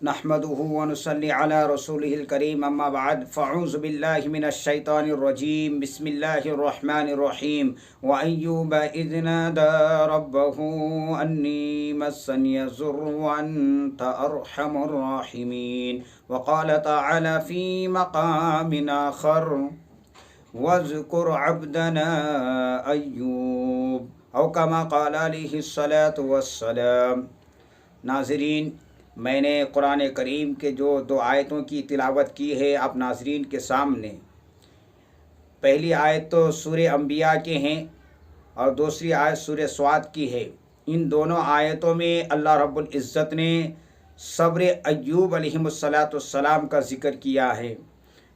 नहमदुहु व नुसल्ली अला रसूलिहिल करीम अम्मा बाद फ़अऊज़ु बिल्लाहि मिनश शैतानिर रजीम बिस्मिल्लाहिर रहमानिर रहीम व अय्यूब इज़ नादा रब्बहु अन्नी मस्सनिय ज़ुर्रु व अंत अर्हमुर राहिमीन व क़ाल तआला फ़ी मक़ामिन आख़र वज़्कुर अब्दना अय्यूब औ कमा क़ाल अलैहिस्सलातु वस्सलाम। नाज़रीन, मैंने कुरान करीम के जो दो आयतों की तिलावत की है आप नाज़रीन के सामने। पहली आयत तो सूरे अंबिया के हैं और दूसरी आयत सूरे स्वाद की है। इन दोनों आयतों में अल्लाह रब्बुल इज़्ज़त ने सब्र अय्यूब अलैहिस्सलाम का ज़िक्र किया है।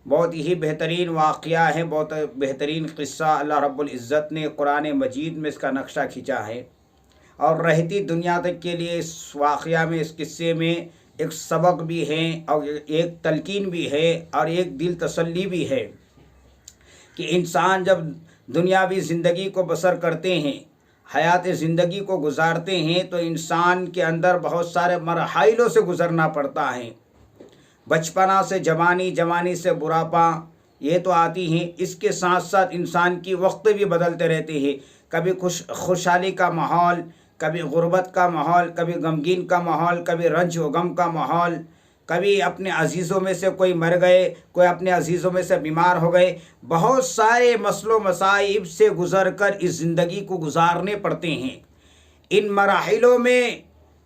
बहुत ही बेहतरीन वाक़या है, बहुत बेहतरीन क़िस्सा अल्लाह रब्बुल इज़्ज़त ने कुरान मजीद में इसका नक्शा खींचा है और रहती दुनिया तक के लिए इस वाक़या में, इस किस्से में एक सबक भी है और एक तलकीन भी है और एक दिल तसल्ली भी है कि इंसान जब दुनियावी ज़िंदगी को बसर करते हैं, हयात ज़िंदगी को गुजारते हैं, तो इंसान के अंदर बहुत सारे मरहलों से गुज़रना पड़ता है। बचपना से जवानी, जवानी से बुढ़ापा, ये तो आती हैं। इसके साथ साथ इंसान की वक्त भी बदलते रहते हैं। कभी खुशहाली का माहौल, कभी गुर्बत का माहौल, कभी गमगीन का माहौल, कभी रंज व गम का माहौल, कभी अपने अजीज़ों में से कोई मर गए, कोई अपने अजीज़ों में से बीमार हो गए। बहुत सारे मसलों मसाइब से गुज़र कर इस ज़िंदगी को गुजारने पड़ते हैं। इन मराहिलों में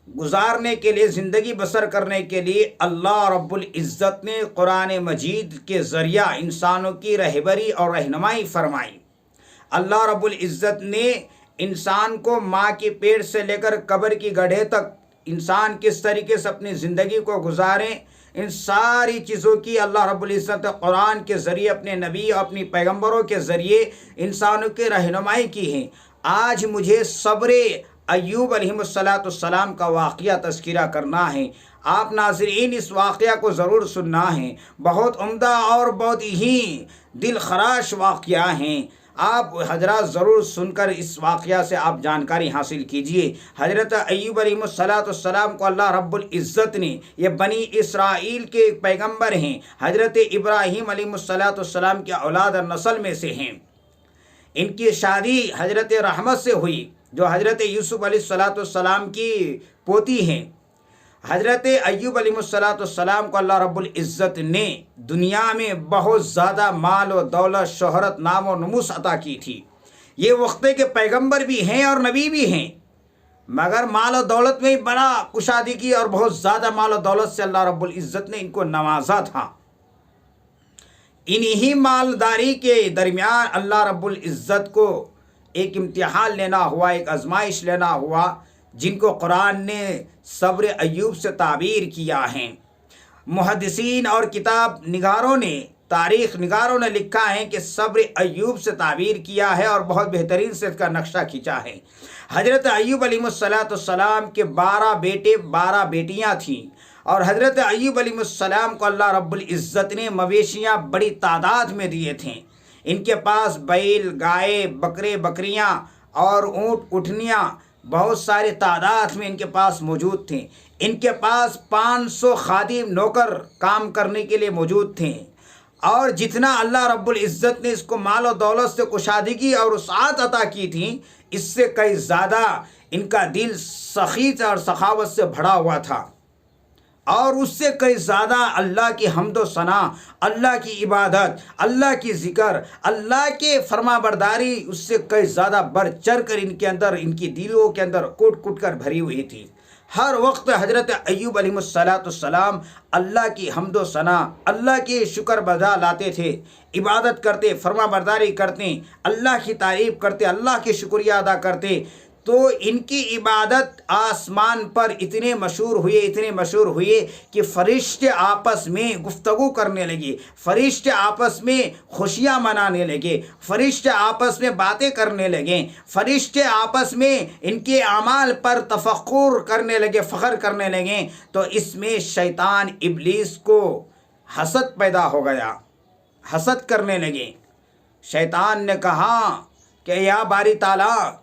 गुजारने के लिए, ज़िंदगी बसर करने के लिए अल्लाह रब्बुल इज़्ज़त ने कुरान मजीद के ज़रिया इंसानों की रहबरी और रहनुमाई फरमाई। अल्लाह रब्बुल इज़्ज़त ने इंसान को माँ के पेट से लेकर कब्र की गड्ढे तक इंसान किस तरीके से अपनी ज़िंदगी को गुजारें, इन सारी चीज़ों की अल्लाह रब्बुल इज़्ज़त कुरान के ज़रिए, अपने नबी और अपनी पैगंबरों के ज़रिए इंसानों की रहनुमाई की है। आज मुझे सब्र अय्यूब अलैहिस्सलाम का वाक़या तज़किरा करना है। आप नाज़रीन इस वाक़या को ज़रूर सुनना है। बहुत उम्दा और बहुत ही दिल खराश वाक़या हैं। आप हजरात ज़रूर सुनकर इस वाक़या से आप जानकारी हासिल कीजिए। हज़रत अय्यूब अलैहिस्सलाम को अल्लाह रब्बुल इज़्ज़त ने, ये बनी इसराइल के पैगंबर हैं, हज़रत इब्राहीम अलैहिस्सलाम के औलाद और नस्ल में से हैं। इनकी शादी हज़रत रहमत से हुई, जो हज़रत यूसुफ अलैहिस्सलाम की पोती हैं। हज़रत अय्यूब अलैहिस्सलाम को अल्लाह रब्बुल इज़्ज़त ने दुनिया में बहुत ज़्यादा माल व दौलत, शोहरत, नाम व नमूस अता की थी। ये वक्ते के पैगंबर भी हैं और नबी भी हैं, मगर माल और दौलत में ही बड़ा कुशादगी और बहुत ज़्यादा माल और दौलत से अल्लाह रब्बुल इज़्ज़त ने इनको नवाजा था। इन्हीं मालदारी के दरमियान अल्लाह रब्बुल इज़्ज़त को एक इम्तिहान लेना हुआ, एक आजमाइश लेना हुआ, जिनको कुरान ने सब्र अय्यूब से ताबीर किया है। मुहद्दिसीन और किताब निगारों ने, तारीख़ निगारों ने लिखा है कि सब्र अय्यूब से ताबीर किया है और बहुत बेहतरीन से इसका नक्शा खींचा है। हज़रत अय्यूब अलैहिस्सलाम के 12 बेटे 12 बेटियां थीं और हज़रत अय्यूब अलैहिस्सलाम को अल्लाह रब्बुल इज़्ज़त ने मवेशियाँ बड़ी तादाद में दिए थे। इनके पास बैल, गाय, बकरे, बकरियाँ और ऊँट, उठनियाँ बहुत सारे तादाद में इनके पास मौजूद थे। इनके पास 500 खादिम नौकर काम करने के लिए मौजूद थे। और जितना अल्लाह रब्बुल इज़्ज़त ने इसको माल और दौलत से कुशादगी और वसाअत अता की थी, इससे कई ज़्यादा इनका दिल सखीत और सखावत से भरा हुआ था और उससे कई ज़्यादा अल्लाह की हम्द व सना, अल्लाह की इबादत, अल्लाह की ज़िक्र, अल्लाह के फरमाबरदारी उससे कई ज़्यादा बढ़ चढ़ कर इनके अंदर, इनकी दिलों के अंदर कूट कूट कर भरी हुई थी। हर वक्त हज़रत अय्यूब अलैहिस्सलाम अल्लाह की हम्द व सना, अल्लाह के शुक्र बजा लाते थे, इबादत करते, फरमाबरदारी करते, अल्लाह की तारीफ़ करते, अल्लाह की शुक्रिया अदा करते। तो इनकी इबादत आसमान पर इतने मशहूर हुए कि फ़रिश्ते आपस में गुफ्तगू करने लगे, फ़रिश्ते आपस में खुशियाँ मनाने लगे, फ़रिश्ते आपस में बातें करने लगे, फ़रिश्ते आपस में इनके अमाल पर तफक्कुर करने लगे, फ़ख्र करने लगे। तो इसमें शैतान इब्लीस को हसद पैदा हो गया, हसद करने लगे। शैतान ने कहा कि या बारी ताला,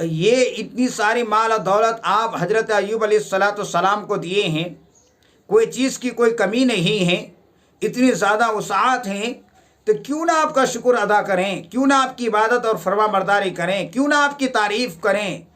ये इतनी सारी माल और दौलत आप हज़रत अय्यूब अलैहिस्सलाम को दिए हैं, कोई चीज़ की कोई कमी नहीं है, इतनी ज़्यादा वसाअत हैं, तो क्यों ना आपका शुक्र अदा करें, क्यों ना आपकी इबादत और फरमाबरदारी करें, क्यों ना आपकी तारीफ़ करें।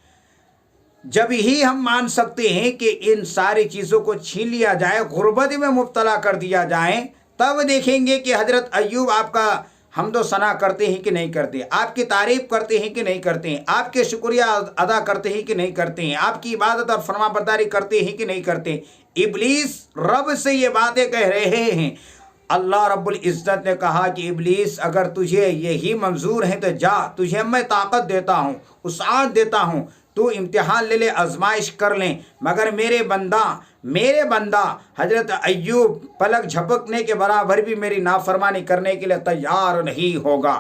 जब ही हम मान सकते हैं कि इन सारी चीज़ों को छीन लिया जाए, गुर्बत में मुब्तला कर दिया जाए, तब देखेंगे कि हज़रत अय्यूब आपका हमदो सना करते हैं कि नहीं करते, आपकी तारीफ़ करते हैं कि नहीं करते हैं, आपके शुक्रिया अदा करते हैं कि नहीं करते हैं, आपकी इबादत और फरमाबरदारी करते हैं कि नहीं करते। इब्लीस रब से ये बातें कह रहे हैं। अल्लाह रब्बुल इज़्ज़त ने कहा कि इब्लीस, अगर तुझे यही मंजूर है तो जा, तुझे मैं ताकत देता हूँ, वसाअत देता हूँ, तू इम्तिहान ले ले, आजमाइश कर लें, मगर मेरे बंदा हज़रत अय्यूब पलक झपकने के बराबर भी मेरी नाफरमानी करने के लिए तैयार नहीं होगा।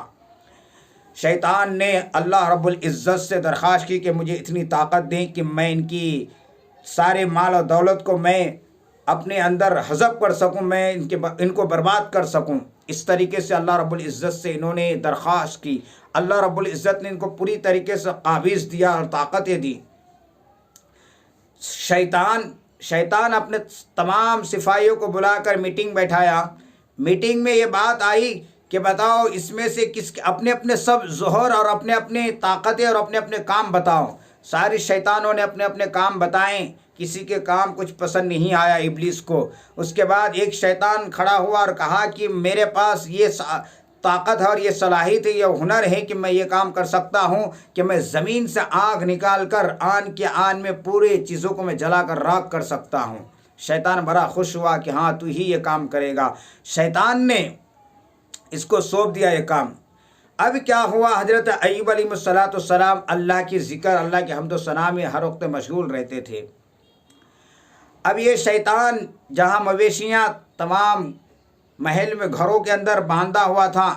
शैतान ने अल्लाह रब्बुल इज़्ज़त से दरख्वास्त की कि मुझे इतनी ताकत दें कि मैं इनकी सारे माल और दौलत को मैं अपने अंदर हज़ब कर सकूं, मैं इनको बर्बाद कर सकूं। इस तरीके से अल्लाह रब्बुल इज़्ज़त से इन्होंने दरख्वास्त की। अल्लाह रब्बुल इज़्ज़त ने इनको पूरी तरीके से काबिज़ दिया और ताकतें दी। शैतान अपने तमाम सिपाहियों को बुलाकर मीटिंग बैठाया। मीटिंग में ये बात आई कि बताओ इसमें से किस अपने अपने सब ज़ोहर और अपने अपने ताकतें और अपने अपने काम बताओ। सारे शैतानों ने अपने अपने काम बताएं, किसी के काम कुछ पसंद नहीं आया इब्लीस को। उसके बाद एक शैतान खड़ा हुआ और कहा कि मेरे पास ये ताकत है और ये सलाहियत है, ये हुनर है कि मैं ये काम कर सकता हूँ कि मैं ज़मीन से आग निकाल कर आन के आन में पूरे चीज़ों को मैं जलाकर राख कर सकता हूँ। शैतान बड़ा खुश हुआ कि हाँ तू ही ये काम करेगा। शैतान ने इसको सौंप दिया ये काम। अब क्या हुआ, हज़रत अय्यूब अलैहिस्सलाम अल्लाह की ज़िक्र, अल्लाह के हम्द व सना में हर वक्त मशगूल रहते थे। अब ये शैतान जहाँ मवेशियाँ तमाम महल में घरों के अंदर बांधा हुआ था,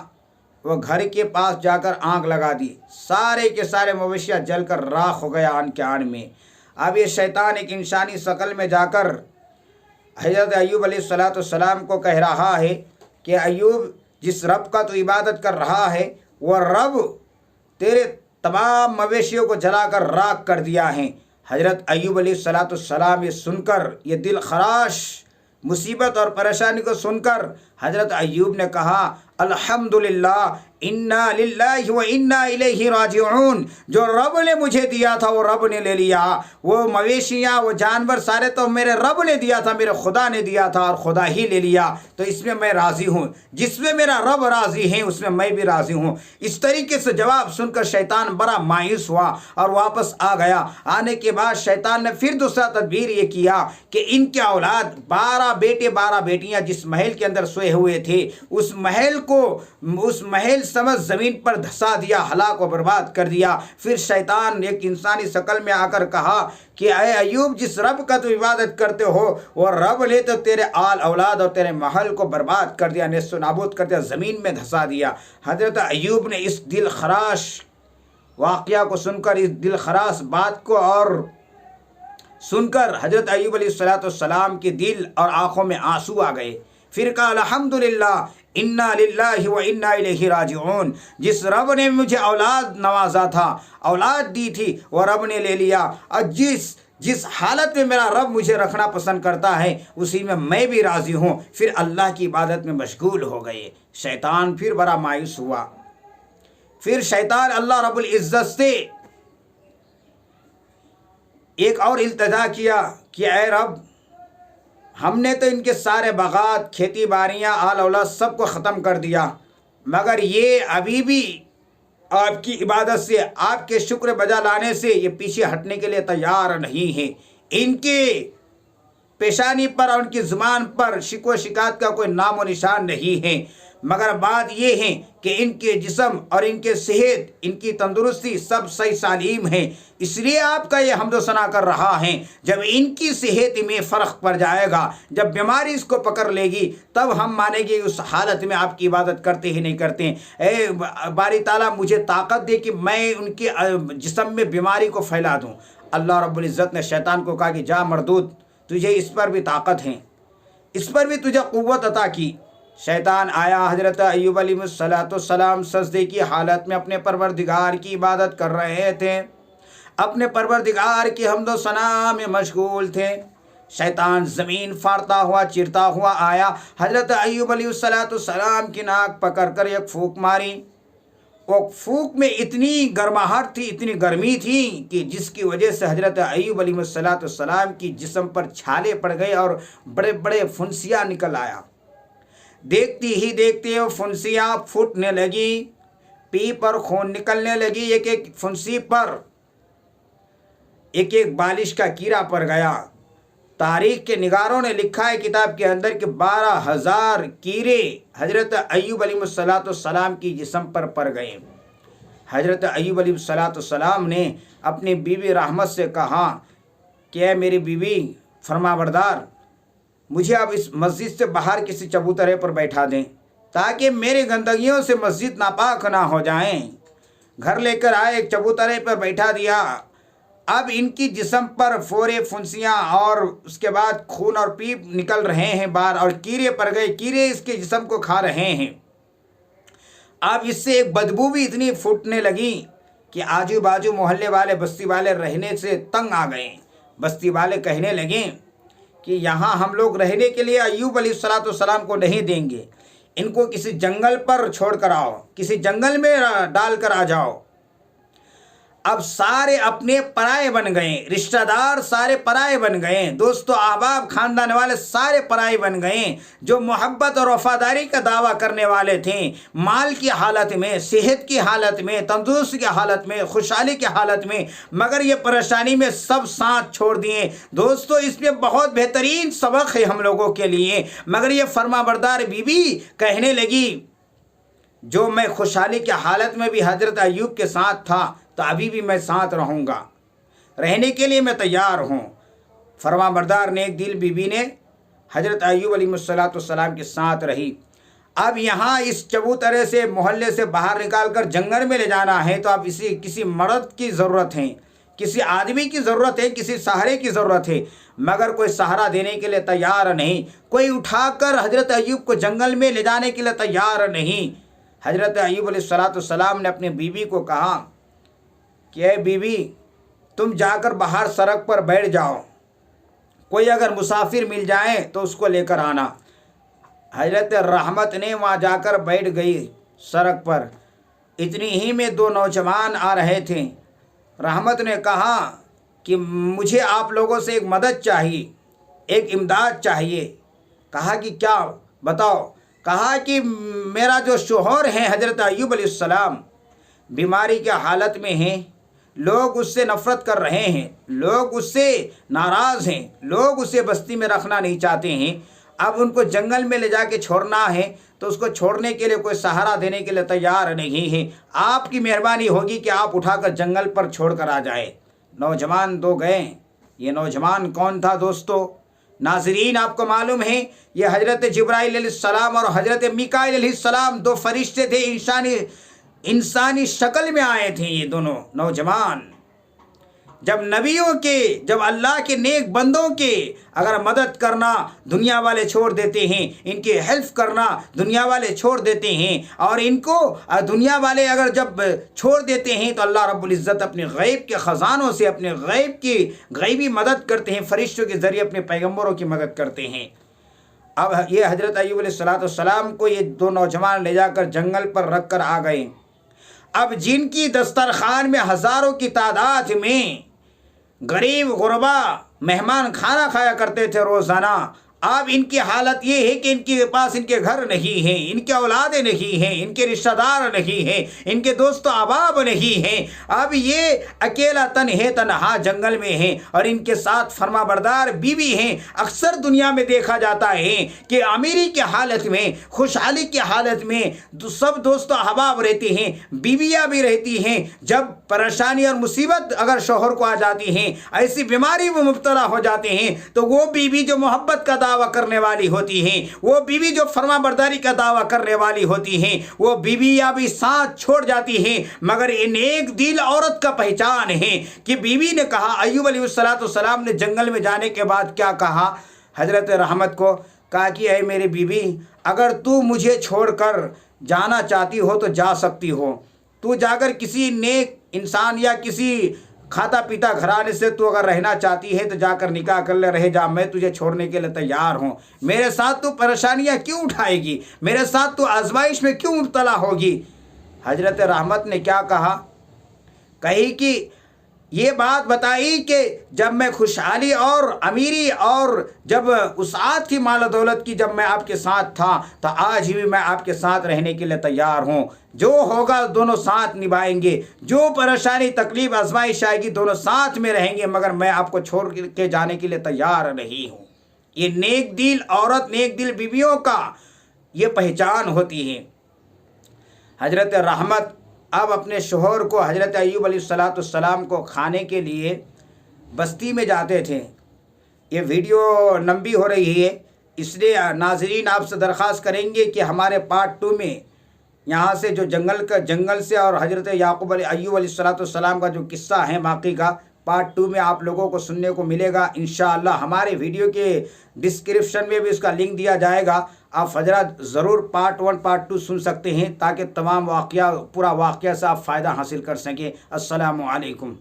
वो घर के पास जाकर आग लगा दी। सारे के सारे मवेशियाँ जलकर राख हो गया आन के आन में। अब ये शैतान एक इंसानी शक्ल में जाकर हज़रत अय्यूब अलैहिस्सलाम को कह रहा है कि अय्यूब, जिस रब का तू इबादत कर रहा है वह रब तेरे तमाम मवेशियों को जलाकर राख कर दिया है। हज़रत अय्यूब अलैहिस्सलाम ये सुनकर, ये दिल खराश मुसीबत और परेशानी को सुनकर हज़रत अय्यूब ने कहा अल्हम्दुलिल्लाह इन्ना लिल्लाहि व इन्ना इलैहि राजिऊन। जो रब ने मुझे दिया था वो रब ने ले लिया, वो मवेशियाँ वो जानवर सारे तो मेरे रब ने दिया था, मेरे खुदा ने दिया था और खुदा ही ले लिया, तो इसमें मैं राज़ी हूँ। जिसमें मेरा रब राज़ी है उसमें मैं भी राज़ी हूँ। इस तरीके से जवाब सुनकर शैतान बड़ा मायूस हुआ और वापस आ गया। आने के बाद शैतान ने फिर दूसरा तदबीर ये किया कि इनके औलाद 12 बेटे 12 बेटियाँ जिस महल के अंदर सोए हुए थे उस महल समझ ज़मीन पर धंसा दिया, हलाक व बर्बाद कर दिया। फिर शैतान एक इंसानी शक्ल में आकर कहा कि अय अय्यूब, जिस रब का तू इबादत करते हो वो रब ने तो तेरे आल औलाद और तेरे महल को बर्बाद कर दिया, नेस्त नाबूद कर दिया, ज़मीन में धंसा दिया। हज़रत अय्यूब ने इस दिल खराश वाक़या को सुनकर, इस दिल खराश बात को और सुनकर हज़रत अय्यूब अलैहिस्सलाम के दिल और आँखों में आंसू आ गए। फिर कहा अल्हम्दुलिल्लाह इन्ना लिल्लाहि व इन्ना इलैहि राजिऊन। जिस रब ने मुझे औलाद नवाजा था, औलाद दी थी, वो रब ने ले लिया, और जिस हालत में मेरा रब मुझे रखना पसंद करता है उसी में मैं भी राज़ी हूँ। फिर अल्लाह की इबादत में मशगूल हो गए। शैतान फिर बड़ा मायूस हुआ। फिर शैतान अल्लाह रब्बुल इज़्ज़त से एक और इल्तिजा किया कि ऐ रब, हमने तो इनके सारे बागात, खेती बाड़ियाँ, आल औलाद सबको ख़त्म कर दिया, मगर ये अभी भी आपकी इबादत से, आपके शुक्र बजा लाने से ये पीछे हटने के लिए तैयार नहीं है। इनके पेशानी पर और उनकी ज़ुबान पर शिकवा शिकायत का कोई नामो निशान नहीं है, मगर बात ये है कि इनके जिस्म और इनके सेहत, इनकी तंदुरुस्ती सब सही सालीम है, इसलिए आपका ये हम्द व सना कर रहा है। जब इनकी सेहत में फ़र्क पड़ जाएगा, जब बीमारी इसको पकड़ लेगी, तब हम मानेंगे उस हालत में आपकी इबादत करते ही नहीं करते। ए बारी ताला मुझे ताकत दे कि मैं उनके जिस्म में बीमारी को फैला दूँ। अल्लाह रब्बुल इज़्ज़त ने शैतान को कहा कि जा मरदूद, तुझे इस पर भी ताकत है, इस पर भी तुझे क़ुव्वत अता की। शैतान आया। हज़रत अय्यूब अलैहिस्सलाम सजदे की हालत में अपने परवरदिगार की इबादत कर रहे थे। अपने परवरदिगार की हम्दो सना में मशगूल थे। शैतान ज़मीन फाड़ता हुआ चिरता हुआ आया, हज़रत अय्यूब अलैहिस्सलाम की नाक पकड़ कर एक फूंक मारी। वो फूंक में इतनी गर्माहट थी, इतनी गर्मी थी कि जिसकी वजह से हज़रत अय्यूब अलैहिस्सलाम की जिस्म पर छाले पड़ गए और बड़े बड़े फुंसियाँ निकल आया। देखती ही देखते वो फुंसियाँ फूटने लगी, पी पर खून निकलने लगी, एक एक फुंसी पर एक एक बालिश का कीड़ा पड़ गया। तारीख के निगारों ने लिखा है किताब के अंदर कि 12,000 कीड़े हज़रत अय्यूब अलैहिस्सलाम की जिस्म पर पड़ गए। हज़रत अय्यूब अलैहिस्सलाम ने अपनी बीवी रहमत से कहा कि ऐ मेरी बीवी फरमाबरदार, मुझे अब इस मस्जिद से बाहर किसी चबूतरे पर बैठा दें ताकि मेरी गंदगियों से मस्जिद नापाक ना हो जाएं। घर लेकर आए, एक चबूतरे पर बैठा दिया। अब इनकी जिस्म पर फोरे फुंसियाँ और उसके बाद खून और पीप निकल रहे हैं बाहर, और कीड़े पड़ गए, कीड़े इसके जिस्म को खा रहे हैं। अब इससे एक बदबू भी इतनी फूटने लगी कि आजू बाजू मोहल्ले वाले बस्ती वाले रहने से तंग आ गए। बस्ती वाले कहने लगे कि यहाँ हम लोग रहने के लिए अय्यूब अलैहिस्सलाम को नहीं देंगे, इनको किसी जंगल पर छोड़ कर आओ, किसी जंगल में डाल कर आ जाओ। अब सारे अपने पराये बन गए, रिश्तेदार सारे पराये बन गए, दोस्तों अहबाब खानदान वाले सारे पराये बन गए। जो मोहब्बत और वफादारी का दावा करने वाले थे, माल की हालत में, सेहत की हालत में, तंदुरुस्ती की हालत में, खुशहाली की हालत में, मगर ये परेशानी में सब साथ छोड़ दिए। दोस्तों इसमें बहुत बेहतरीन सबक है हम लोगों के लिए। मगर ये फरमाबरदार बीवी कहने लगी, जो मैं खुशहाली की हालत में भी हज़रत अय्यूब के साथ था तो अभी भी मैं साथ रहूँगा, रहने के लिए मैं तैयार हूँ। फरमाबरदार नेक दिल बीवी ने हज़रत अय्यूब अलैहिस्सलाम के साथ रही। अब यहाँ इस चबूतरे से, मोहल्ले से बाहर निकाल कर जंगल में ले जाना है तो अब इसी किसी मर्द की ज़रूरत है, किसी आदमी की ज़रूरत है, किसी सहारे की ज़रूरत है। मगर कोई सहारा देने के लिए तैयार नहीं, कोई उठाकर हज़रत अय्यूब को जंगल में ले जाने के लिए तैयार नहीं। हज़रत अय्यूब अलैहिस्सलाम ने अपनी बीवी को कहा कि ऐ बीवी, तुम जाकर बाहर सड़क पर बैठ जाओ, कोई अगर मुसाफिर मिल जाए तो उसको लेकर आना। हज़रत रहमत ने वहाँ जाकर बैठ गई सड़क पर। इतनी ही में दो नौजवान आ रहे थे। रहमत ने कहा कि मुझे आप लोगों से एक मदद चाहिए, एक इमदाद चाहिए। कहा कि क्या, बताओ। कहा कि मेरा जो शोहर है हज़रत अय्यूब अलैहिस्सलाम बीमारी की हालत में हैं, लोग उससे नफ़रत कर रहे हैं, लोग उससे नाराज़ हैं, लोग उसे बस्ती में रखना नहीं चाहते हैं। अब उनको जंगल में ले जाके छोड़ना है तो उसको छोड़ने के लिए कोई सहारा देने के लिए तैयार नहीं है। आपकी मेहरबानी होगी कि आप उठाकर जंगल पर छोड़ कर आ जाए। नौजवान दो गए। ये नौजवान कौन था दोस्तों? नाज़रीन, आपको मालूम है ये हज़रत जिब्राइल अलैहिस्सलाम और हज़रत मीकाईल अलैहिस्सलाम दो फरिश्ते थे, इंसानी शक्ल में आए थे। ये दोनों नौजवान जब नबियों के, जब अल्लाह के नेक बंदों के अगर मदद करना दुनिया वाले छोड़ देते हैं, इनकी हेल्प करना दुनिया वाले छोड़ देते हैं, और इनको दुनिया वाले अगर जब छोड़ देते हैं तो अल्लाह रब्बुल इज़्ज़त अपने गैब के ख़ज़ानों से, अपने गैब की गैबी मदद करते हैं, फरिश्तों के ज़रिए अपने पैगम्बरों की मदद करते हैं। अब ये हज़रत अय्यूब अलैहिस्सलाम को ये दो नौजवान ले जाकर जंगल पर रख कर आ गए। अब जिनकी दस्तरखान में हज़ारों की तादाद में गरीब गुरबा मेहमान खाना खाया करते थे रोज़ाना, अब इनकी हालत ये है कि इनके पास इनके घर नहीं हैं, इनके औलादे नहीं हैं, इनके रिश्तेदार नहीं हैं, इनके दोस्त अहबाब नहीं हैं। अब ये अकेला तन है, तन्हा जंगल में हैं, और इनके साथ फरमाबरदार बीवी हैं। अक्सर दुनिया में देखा जाता है कि अमीरी की हालत में, खुशहाली की हालत में सब दोस्त अहबाब रहते हैं, बीवियाँ भी रहती हैं। जब परेशानी और मुसीबत अगर शोहर को आ जाती हैं, ऐसी बीमारी में मुब्तला हो जाते हैं, तो वो बीवी जो मोहब्बत का दावा करने वाली होती है, वो बीवी जो फरमाबरदारी का दावा करने वाली होती है, वो बीवियाँ भी साथ छोड़ जाती हैं। मगर इन एक दिल औरत का पहचान है कि बीवी ने कहा, अय्यूब अलैहिस्सलाम ने जंगल में जाने के बाद क्या कहा, हज़रत रहमत को कहा कि ऐ मेरी बीवी, अगर तू मुझे छोड़कर जाना चाहती हो तो जा सकती हो। तू जाकर किसी नेक इंसान या किसी खाता पीता घराने से तू अगर रहना चाहती है तो जाकर निकाह कर ले, रहे जा, मैं तुझे छोड़ने के लिए तैयार हूँ। मेरे साथ तू परेशानियाँ क्यों उठाएगी, मेरे साथ तू आजमाइश में क्यों मुब्तला होगी। हजरत रहमत ने क्या कहा, कही कि ये बात बताई कि जब मैं खुशहाली और अमीरी और जब उसात की माल दौलत की जब मैं आपके साथ था, तो आज भी मैं आपके साथ रहने के लिए तैयार हूँ। जो होगा दोनों साथ निभाएंगे, जो परेशानी तकलीफ आजमाइश आएगी दोनों साथ में रहेंगे, मगर मैं आपको छोड़ के जाने के लिए तैयार नहीं हूँ। ये नेक दिल औरत, नेक दिल बीवियों का ये पहचान होती है। हजरत रहमत अब अपने शोहर को, हजरत अय्यूब अलैहिस्सलाम को खाने के लिए बस्ती में जाते थे। ये वीडियो लंबी हो रही है, इसलिए नाजरीन आपसे दरख्वास्त करेंगे कि हमारे पार्ट 2 में यहाँ से जो जंगल से और हजरत अय्यूब अलैहिस्सलाम का जो किस्सा है बाकी का, पार्ट 2 में आप लोगों को सुनने को मिलेगा इंशाअल्लाह। हमारे वीडियो के डिस्क्रिप्शन में भी इसका लिंक दिया जाएगा, आप हजरत ज़रूर पार्ट 1 पार्ट 2 सुन सकते हैं, ताकि तमाम वाक़या पूरा वाक़या से आप फ़ायदा हासिल कर सकें। अस्सलामु अलैकुम।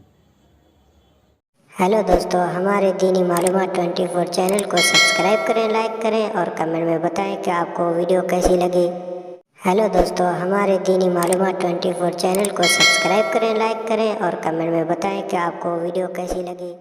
हेलो दोस्तों, हमारे दीनी मालूमात 24 चैनल को सब्सक्राइब करें, लाइक करें और कमेंट में बताएं कि आपको वीडियो कैसी लगी। हेलो दोस्तों, हमारे दीनी मालूमात 24 चैनल को सब्सक्राइब करें, लाइक करें और कमेंट में बताएं कि आपको वीडियो कैसी लगी।